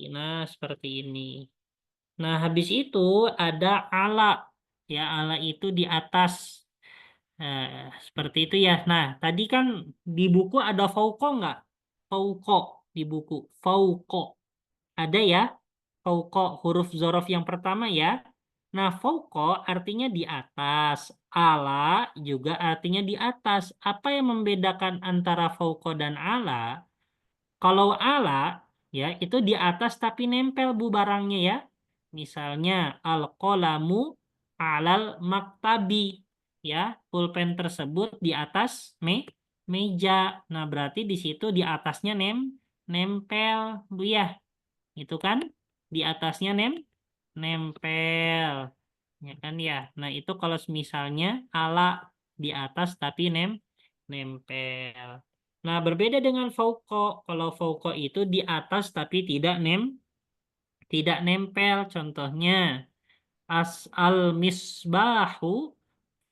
Nah, seperti ini. Nah, habis itu ada ala. Ya, ala itu di atas. Seperti itu ya. Nah, tadi kan di buku ada fauko nggak? Fauko di buku. Fauko. Ada ya? Fauko, huruf zorof yang pertama ya. Nah, fauko artinya di atas. Ala juga artinya di atas. Apa yang membedakan antara fauko dan ala? Kalau ala ya itu di atas tapi nempel bu barangnya ya. Misalnya al-qalamu alal maktabi ya, pulpen tersebut di atas meja. Nah, berarti di situ di atasnya nempel Bu ya. Itu kan di atasnya nempel. Ya kan ya. Nah, itu kalau misalnya ala di atas tapi nempel. Nah, berbeda dengan fauko. Kalau fauko itu di atas tapi tidak nempel. Contohnya al misbahu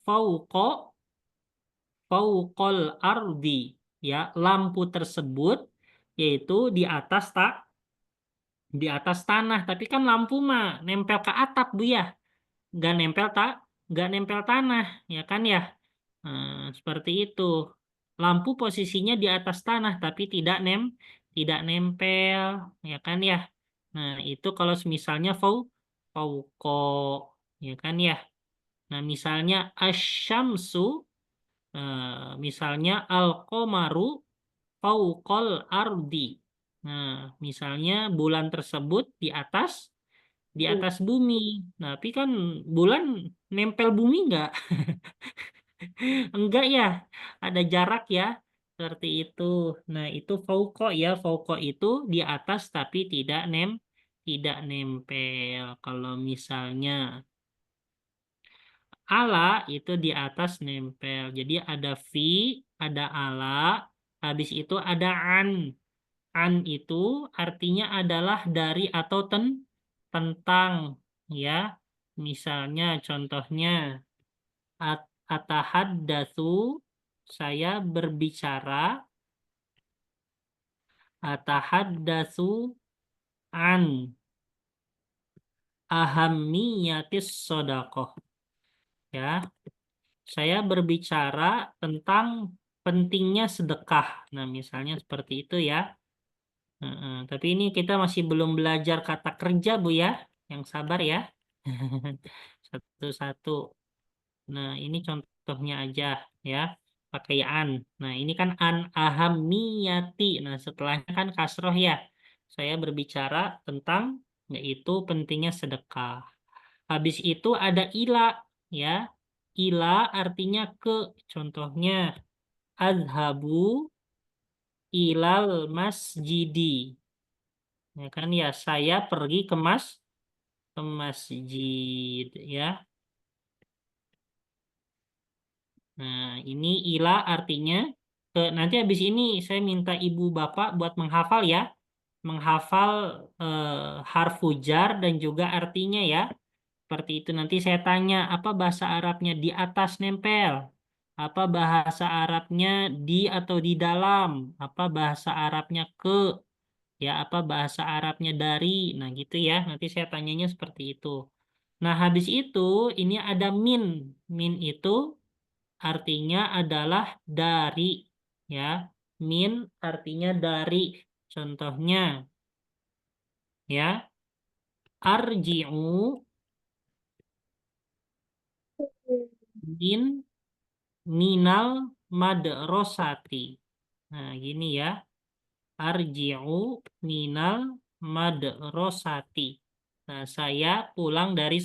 fauko fauqol ardi ya, lampu tersebut yaitu di atas tanah, tapi kan lampu mah nempel ke atap Bu ya, nggak nempel tanah ya kan ya. Seperti itu. Lampu posisinya di atas tanah tapi tidak nempel ya kan ya. Nah, itu kalau misalnya fauqo ya kan ya. Nah, misalnya asyamsu, misalnya al-qamaru fauqal ardi. Nah, misalnya bulan tersebut di atas bumi. Nah, tapi kan bulan nempel bumi enggak? Enggak ya, ada jarak ya, seperti itu. Nah, itu fauqo ya, fauqo itu di atas tapi tidak nempel. Kalau misalnya ala itu di atas nempel. Jadi ada fi, ada ala, habis itu ada an. An itu artinya adalah dari atau tentang ya. Misalnya contohnya atahaddatsu, saya berbicara, atahaddatsu an ahammiyatis shadaqah ya. Saya berbicara tentang pentingnya sedekah. Nah, misalnya seperti itu ya. Tapi ini kita masih belum belajar kata kerja Bu ya. Yang sabar ya. Satu-satu. Nah, ini contohnya aja ya. Pakai an. Nah, ini kan an ahamiyati. Nah, setelahnya kan kasroh ya. Saya berbicara tentang yaitu pentingnya sedekah. Habis itu ada ila ya. Ila artinya ke. Contohnya azhabu ilal masjidi. Ya kan ya, saya pergi ke masjid ya. Nah, ini ila artinya nanti habis ini saya minta ibu bapak buat menghafal ya. Menghafal harfu jar dan juga artinya ya. Seperti itu nanti saya tanya apa bahasa Arabnya di atas nempel. Apa bahasa Arabnya di atau di dalam. Apa bahasa Arabnya ke. Ya, apa bahasa Arabnya dari. Nah, gitu ya. Nanti saya tanyanya seperti itu. Nah, habis itu ini ada min. Min itu artinya adalah dari, ya. Min artinya dari. Contohnya, ya, arji'u min minal madrasati. Nah, gini ya. Arji'u minal madrasati. Nah, saya pulang dari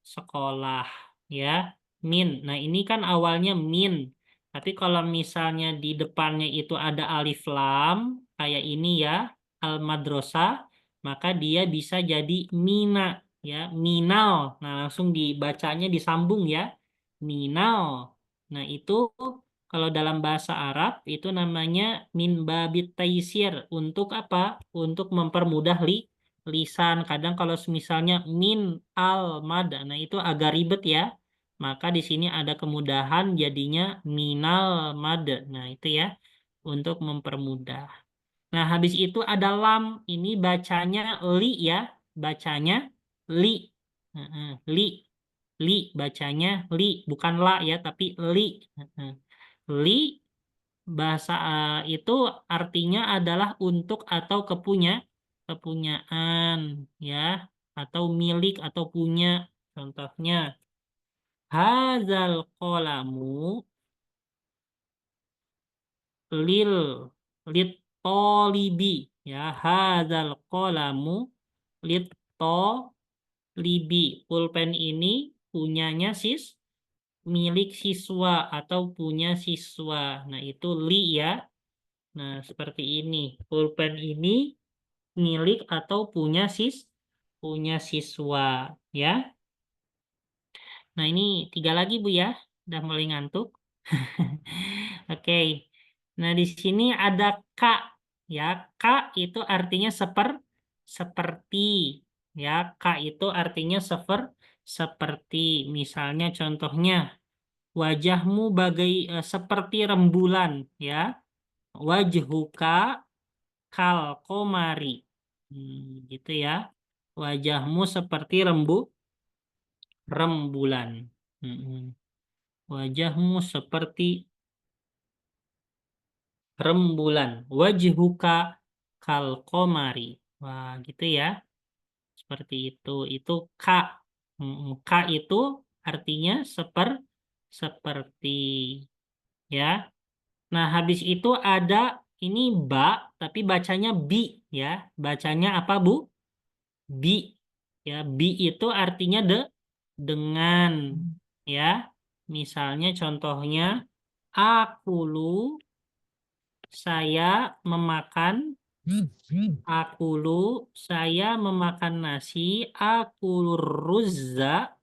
sekolah, ya. Min. Nah, ini kan awalnya min. Tapi kalau misalnya di depannya itu ada alif lam, kayak ini ya, al madrasah, maka dia bisa jadi mina, ya, minal. Nah, langsung dibacanya disambung ya. Minal. Nah, itu kalau dalam bahasa Arab itu namanya min babit taisir. Untuk apa? Untuk mempermudah lisan. Kadang kalau misalnya min al mad, nah itu agak ribet ya. Maka di sini ada kemudahan jadinya minal mad. Nah, itu ya untuk mempermudah. Nah, habis itu ada lam. Ini bacanya li ya. Bacanya li. Heeh, li. Li bacanya li, bukan la ya, tapi li. Heeh. Li bahasa itu artinya adalah untuk atau kepunyaan ya, atau milik atau punya. Contohnya hazal qalamu lil lit tolibi, ya, hazal qalamu lit tolibi. Pulpen ini punyanya milik siswa atau punya siswa. Nah, itu li ya. Nah, seperti ini. Pulpen ini milik atau punya siswa, ya. Nah, ini 3 lagi, Bu ya. Udah mulai ngantuk. Oke. Nah, di sini ada K, ya. K itu artinya seperti, ya. K itu artinya seperti. Misalnya contohnya wajahmu seperti rembulan, ya. Wajhuka kal komari. Gitu ya. Wajahmu seperti rembulan. Wajahmu seperti rembulan. Wajhuka kal komari. Wah, gitu ya. Seperti itu. Itu K. K itu artinya seperti, ya. Nah, habis itu ada ini ba, tapi bacanya bi, ya. Bacanya apa, Bu? Bi. Ya, bi itu artinya dengan, ya. Misalnya contohnya akulu, saya memakan, saya memakan nasi, akulur ruzza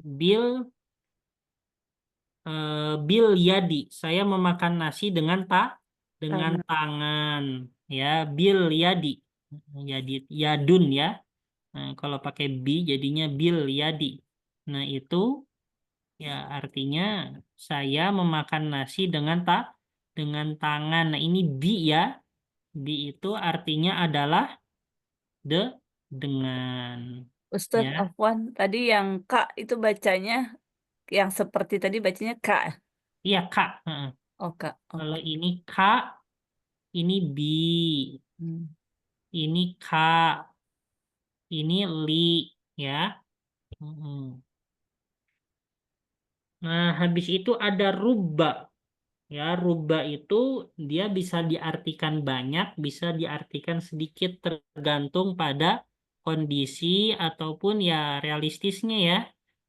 bil bil yadi, saya memakan nasi dengan tangan, ya, bil yadi, yadun ya. Nah, kalau pakai bi jadinya bil yadi. Nah, itu ya artinya saya memakan nasi dengan tangan. Nah, ini bi ya. Bi itu artinya adalah dengan, Ustadz ya. Afwan, tadi yang Kak itu bacanya, yang seperti tadi bacanya Kak. Iya, Kak. Heeh. Oh, Kak. Kalau Oke. ini Kak, ini bi, Hmm. ini Kak, ini li, ya. Nah, habis itu ada rubba. Ya, rubba itu dia bisa diartikan banyak, bisa diartikan sedikit tergantung pada kondisi ataupun ya realistisnya ya.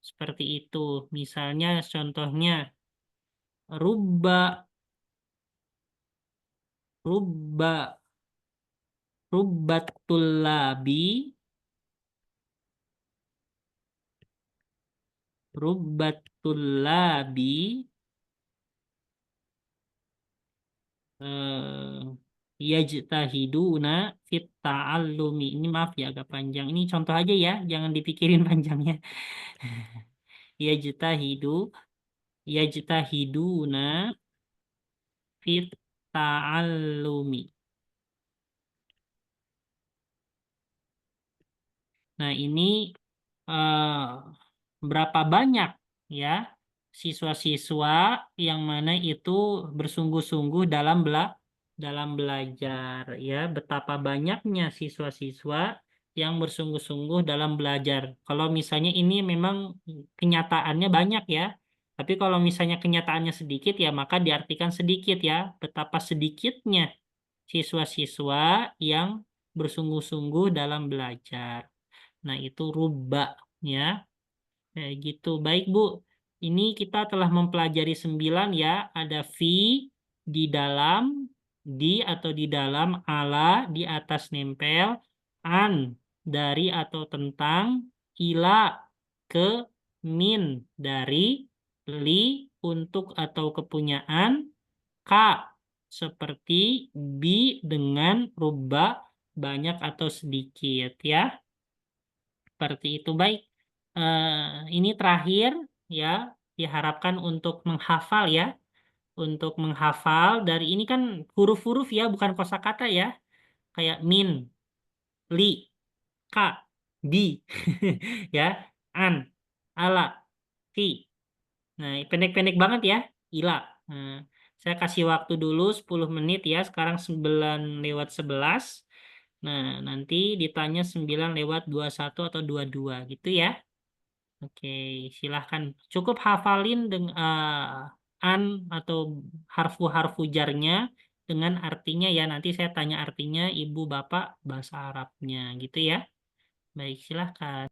Seperti itu. Misalnya contohnya rubba, rubba, rubbatul labi, rubbatul labi, yajtahiduna fit ta'allumi. Ini maaf ya agak panjang. Ini contoh aja ya, jangan dipikirin panjangnya. Yajtahidu, yajtahiduna fit ta'allumi. Nah, ini berapa banyak ya siswa-siswa yang mana itu bersungguh-sungguh dalam belajar ya, betapa banyaknya siswa-siswa yang bersungguh-sungguh dalam belajar. Kalau misalnya ini memang kenyataannya banyak ya, tapi kalau misalnya kenyataannya sedikit ya maka diartikan sedikit ya, betapa sedikitnya siswa-siswa yang bersungguh-sungguh dalam belajar. Nah, itu rubba ya. Kayak gitu. Baik, Bu. Ini kita telah mempelajari 9 ya. Ada fi di dalam, di atau di dalam, ala di atas nempel, an dari atau tentang, ila ke, min dari, li untuk atau kepunyaan, ka seperti, bi dengan rubba banyak atau sedikit ya. Seperti itu. Baik. Ini terakhir ya, diharapkan untuk menghafal ya. Untuk menghafal dari ini kan huruf-huruf ya, bukan kosakata ya. Kayak min, li, ka, bi, ya, an, ala, fi. Nah, pendek-pendek banget ya, ila. Nah, saya kasih waktu dulu 10 menit ya, sekarang 9:11. Nah, nanti ditanya 9:21 atau 22 gitu ya. Oke, silahkan. Cukup hafalin dengan an atau harfu-harfu jarnya dengan artinya ya. Nanti saya tanya artinya ibu bapak bahasa Arabnya gitu ya. Baik, silahkan.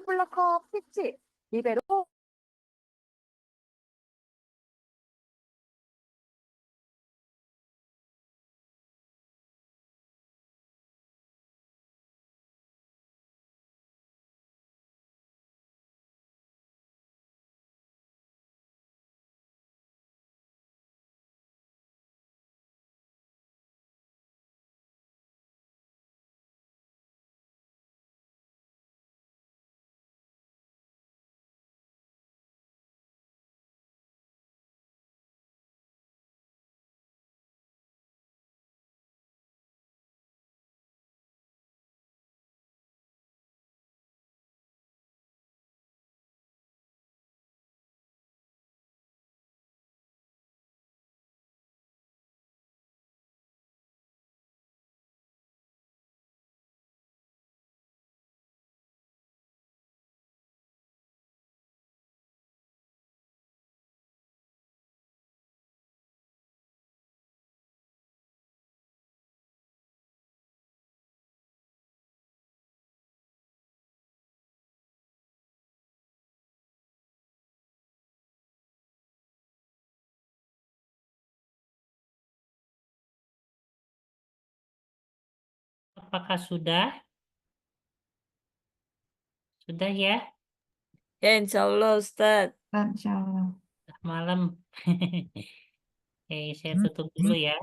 ประกอบพิจิตรดีไปรู้ Apakah sudah? Sudah ya? Ya, insya Allah Ustaz. Insyaallah. Udah malam. Oke, saya tutup dulu ya.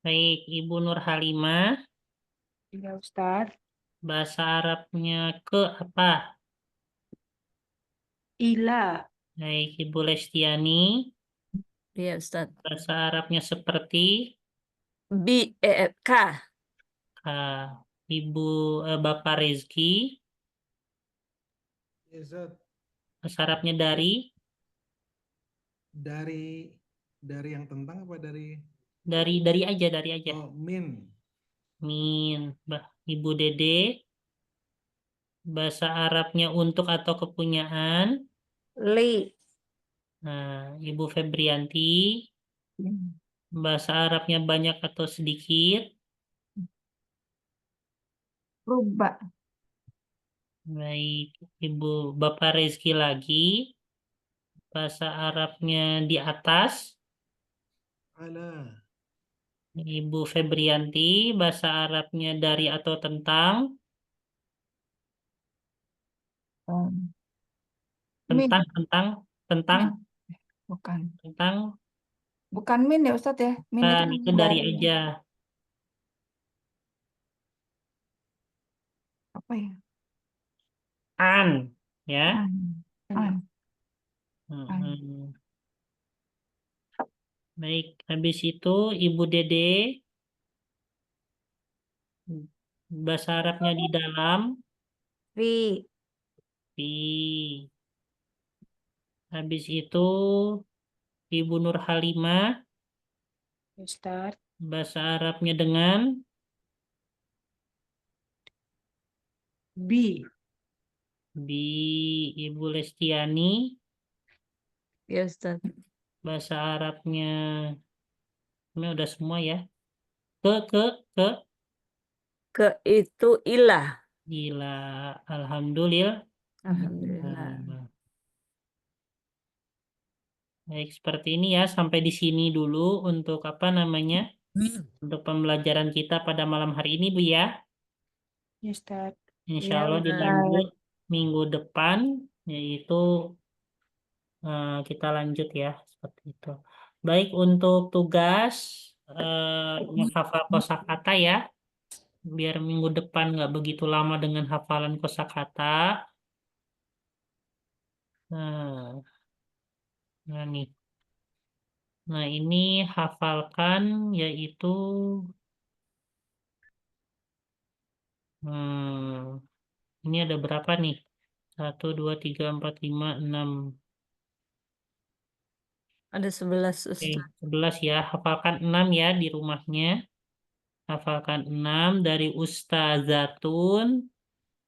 Baik, Ibu Nur Halimah, Iya Ustaz. bahasa Arabnya ke apa? Ila. Baik, Ibu Lestiani, Iya Ustaz. bahasa Arabnya seperti K. Ibu Bapak Rezki, Ya, Zat. bahasa Arabnya dari Dari yang tentang apa dari dari aja. oh min Min, Ibu Dede, bahasa Arabnya untuk atau kepunyaan. Li. Nah, Ibu Febrianti, bahasa Arabnya banyak atau sedikit. Rubba. Baik, Ibu Bapak Rezki lagi, bahasa Arabnya di atas. ala Ibu Febrianti, bahasa Arabnya dari atau tentang. Min. Tentang, Bukan. tentang, Bukan min ya Ustaz ya. Min kan itu dari ya. aja. Apa ya? An, ya. An. Mm-mm. Baik, habis itu Ibu Dede, bahasa Arabnya di dalam. Fi. Di. Habis itu Ibu Nur Halimah, Ustaz. bahasa Arabnya dengan. Bi. Ibu Lestiani, Ya Ustaz. bahasa Arabnya ini udah semua ya. Ke Ke itu ilah. gila, alhamdulillah. Alhamdulillah. Nah, baik, seperti ini ya. Sampai di sini dulu untuk apa namanya? Untuk pembelajaran kita pada malam hari ini, Bu ya. Ya Ustaz. Insya Ya, Allah Ustaz. dilanjut minggu depan, yaitu kita lanjut ya seperti itu. Baik, untuk tugas menghafal kosakata ya, biar minggu depan nggak begitu lama dengan hafalan kosakata. Nah nih, nah ini hafalkan yaitu Ini ada berapa nih? 1, 2, 3, 4, 5, 6. Ada 11 Oke, Ustaz. 11 ya. Hafalkan 6 ya di rumahnya. Hafalkan 6 dari ustazatun.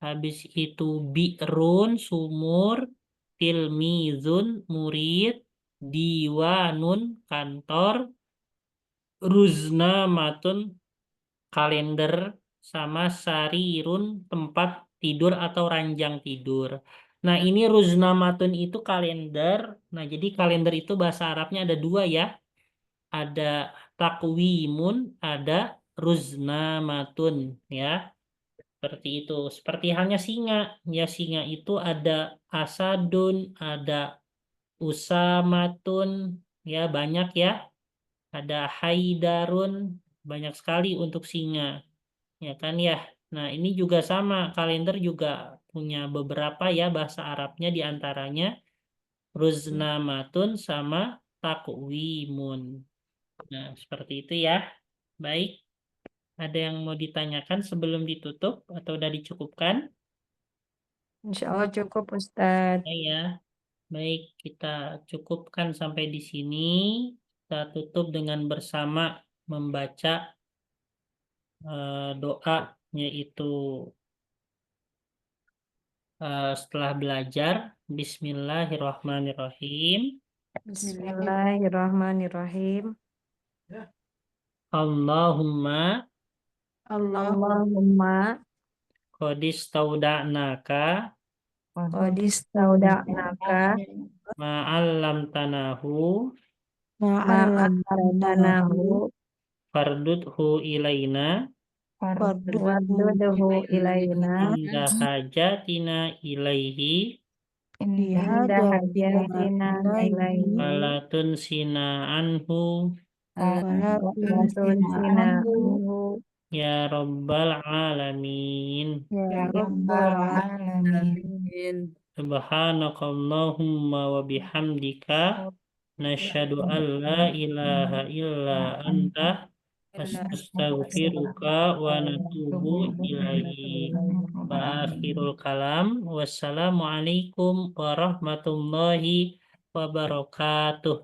Habis itu bi'run, sumur. Tilmizun, murid. Diwanun, kantor. Ruznamatun, kalender. Sama sarirun, tempat tidur atau ranjang tidur. Nah, ini ruznamatun itu kalender. Nah, jadi kalender itu bahasa Arabnya ada 2 ya. Ada takwimun, ada ruznamatun ya. Seperti itu. Seperti halnya singa. Ya, singa itu ada asadun, ada usamatun, ya banyak ya. Ada haidarun, banyak sekali untuk singa. Ya kan ya. Nah, ini juga sama, kalender juga punya beberapa ya bahasa Arabnya, diantaranya ruznamatun sama takwimun. Nah, seperti itu ya. Baik, ada yang mau ditanyakan sebelum ditutup atau udah dicukupkan? Insya Allah cukup Ustadz. Ya. Baik, kita cukupkan sampai di sini. Kita tutup dengan bersama membaca doa, yaitu setelah belajar. Bismillahirrahmanirrahim. Bismillahirrahmanirrahim. Allahumma Allahumma qadis tauda'naka qadis tauda'naka ma'allam tanahu ma'amtanahu fardudhu ilaina warduduhu ilaina inda hajatina ilaihi inda hajatina ilaihi wala tunsina anhu watunsina anhu ya rabbal alamin. Ya Rabbal Alamin. Amin. Subhanakallahumma wa bihamdika nasyhadu an la ilaha illa anta astaghfiruka wa natubu ilaihi. Wa akhirul kalam. Wassalamualaikum warahmatullahi wabarakatuh.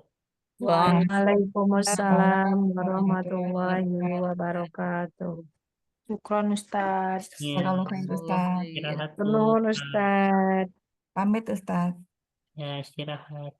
Waalaikumsalam warahmatullahi wabarakatuh. Syukron Ustaz. Ya, Jazakallahu khair Ustaz. istirahat Nuhun dulu. Ustadz. Pamit Ustaz. Ya, istirahat.